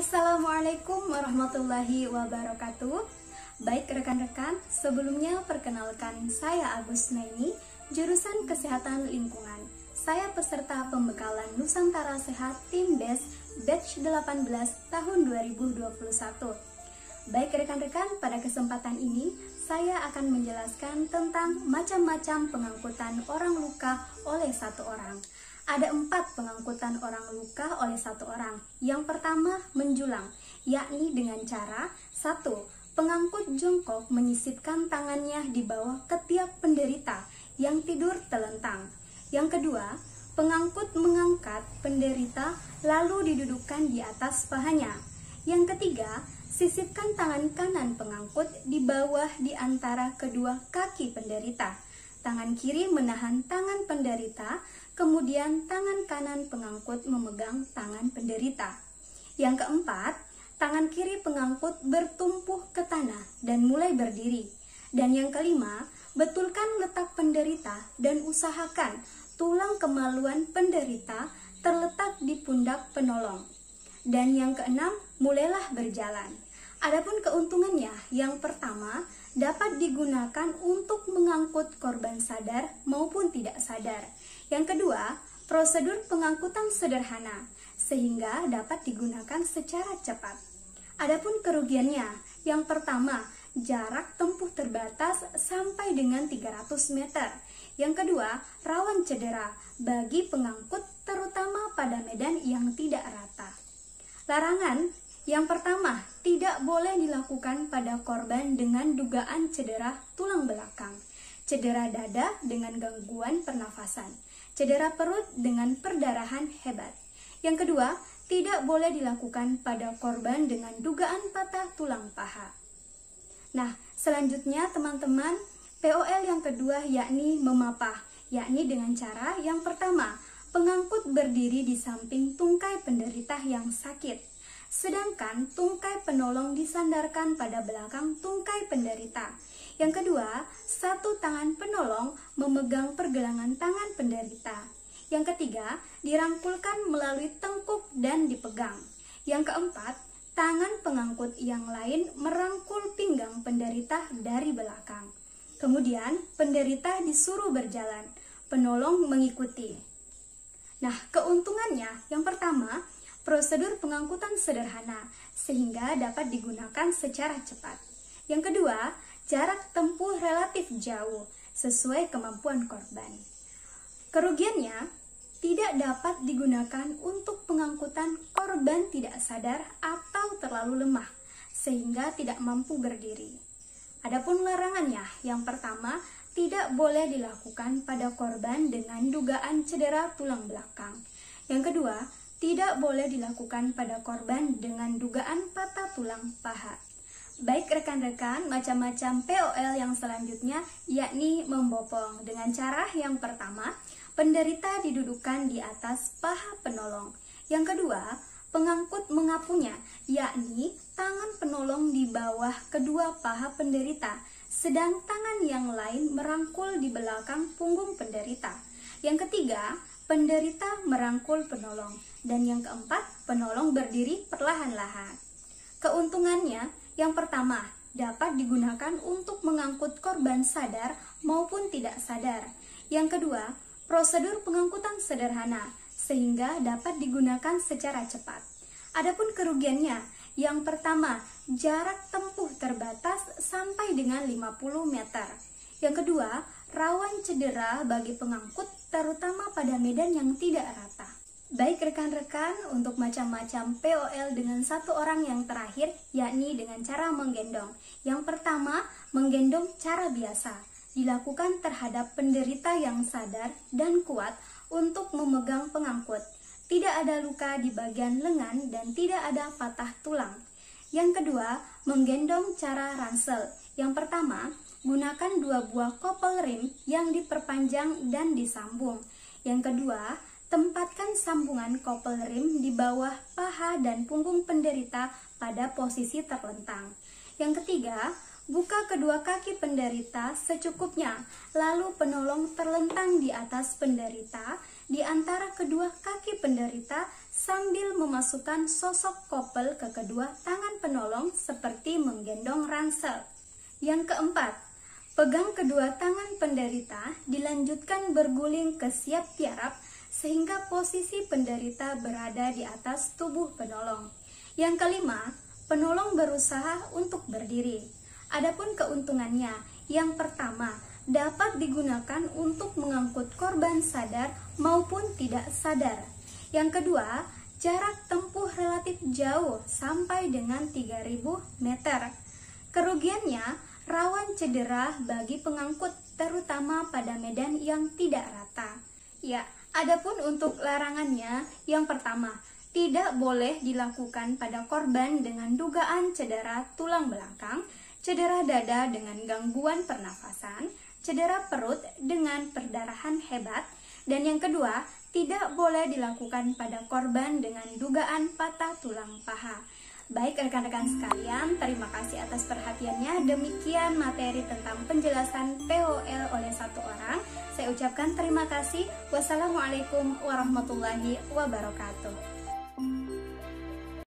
Assalamualaikum warahmatullahi wabarakatuh. Baik rekan-rekan, sebelumnya perkenalkan saya Agus Naini, jurusan Kesehatan Lingkungan. Saya peserta pembekalan Nusantara Sehat Tim BES Batch 18 tahun 2021. Baik rekan-rekan, pada kesempatan ini saya akan menjelaskan tentang macam-macam pengangkutan orang luka oleh satu orang. Ada 4 pengangkutan orang luka oleh satu orang. Yang pertama, menjulang, yakni dengan cara 1. Pengangkut jongkok menyisipkan tangannya di bawah ketiak penderita yang tidur telentang. Yang kedua, pengangkut mengangkat penderita lalu didudukkan di atas pahanya. Yang ketiga, sisipkan tangan kanan pengangkut di bawah di antara kedua kaki penderita. Tangan kiri menahan tangan penderita, kemudian tangan kanan pengangkut memegang tangan penderita. Yang keempat, tangan kiri pengangkut bertumpuh ke tanah dan mulai berdiri. Dan yang kelima, betulkan letak penderita dan usahakan tulang kemaluan penderita terletak di pundak penolong. Dan yang keenam, mulailah berjalan. Adapun keuntungannya, yang pertama, dapat digunakan untuk mengangkut korban sadar maupun tidak sadar. Yang kedua, prosedur pengangkutan sederhana, sehingga dapat digunakan secara cepat. Adapun kerugiannya, yang pertama, jarak tempuh terbatas sampai dengan 300 meter. Yang kedua, rawan cedera bagi pengangkut terutama pada medan yang tidak rata. Larangan, yang pertama, tidak boleh dilakukan pada korban dengan dugaan cedera tulang belakang, cedera dada dengan gangguan pernafasan, cedera perut dengan perdarahan hebat. Yang kedua, tidak boleh dilakukan pada korban dengan dugaan patah tulang paha. Nah, selanjutnya teman-teman, POL yang kedua yakni memapah, yakni dengan cara yang pertama, pengangkut berdiri di samping tungkai penderita yang sakit. Sedangkan tungkai penolong disandarkan pada belakang tungkai penderita. Yang kedua, satu tangan penolong memegang pergelangan tangan penderita. Yang ketiga, dirangkulkan melalui tengkuk dan dipegang. Yang keempat, tangan pengangkut yang lain merangkul pinggang penderita dari belakang. Kemudian, penderita disuruh berjalan, penolong mengikuti. Nah, keuntungannya yang pertama, prosedur pengangkutan sederhana sehingga dapat digunakan secara cepat. Yang kedua, jarak tempuh relatif jauh sesuai kemampuan korban. Kerugiannya, tidak dapat digunakan untuk pengangkutan korban tidak sadar atau terlalu lemah sehingga tidak mampu berdiri. Adapun larangannya, yang pertama, tidak boleh dilakukan pada korban dengan dugaan cedera tulang belakang. Yang kedua, tidak boleh dilakukan pada korban dengan dugaan patah tulang paha. Baik rekan-rekan, macam-macam POL yang selanjutnya yakni membopong. Dengan cara yang pertama, penderita didudukkan di atas paha penolong. Yang kedua, pengangkut mengapunya, yakni tangan penolong di bawah kedua paha penderita, sedang tangan yang lain merangkul di belakang punggung penderita. Yang ketiga, penderita merangkul penolong. Dan yang keempat, penolong berdiri perlahan-lahan. Keuntungannya, yang pertama, dapat digunakan untuk mengangkut korban sadar maupun tidak sadar. Yang kedua, prosedur pengangkutan sederhana, sehingga dapat digunakan secara cepat. Adapun kerugiannya, yang pertama, jarak tempuh terbatas sampai dengan 50 meter. Yang kedua, rawan cedera bagi pengangkut terutama pada medan yang tidak rata. Baik rekan-rekan, untuk macam-macam POL dengan satu orang yang terakhir, yakni dengan cara menggendong. Yang pertama, menggendong cara biasa, dilakukan terhadap penderita yang sadar dan kuat untuk memegang pengangkut. Tidak ada luka di bagian lengan dan tidak ada patah tulang. Yang kedua, menggendong cara ransel. Yang pertama, gunakan 2 buah kopel rim yang diperpanjang dan disambung. Yang kedua, tempatkan sambungan kopel rim di bawah paha dan punggung penderita pada posisi terlentang. Yang ketiga, buka kedua kaki penderita secukupnya, lalu penolong terlentang di atas penderita di antara kedua kaki penderita sambil memasukkan sosok kopel ke kedua tangan penolong seperti menggendong ransel. Yang keempat, pegang kedua tangan penderita, dilanjutkan berguling ke siap tiarap sehingga posisi penderita berada di atas tubuh penolong. Yang kelima, penolong berusaha untuk berdiri. Adapun keuntungannya, yang pertama, dapat digunakan untuk mengangkut korban sadar maupun tidak sadar. Yang kedua, jarak tempuh relatif jauh sampai dengan 3000 meter. Kerugiannya, rawan cedera bagi pengangkut, terutama pada medan yang tidak rata. Ya, adapun untuk larangannya, yang pertama, tidak boleh dilakukan pada korban dengan dugaan cedera tulang belakang, cedera dada dengan gangguan pernafasan, cedera perut dengan perdarahan hebat, dan yang kedua, tidak boleh dilakukan pada korban dengan dugaan patah tulang paha. Baik rekan-rekan sekalian, terima kasih atas perhatiannya. Demikian materi tentang penjelasan POL oleh satu orang. Saya ucapkan terima kasih. Wassalamualaikum warahmatullahi wabarakatuh.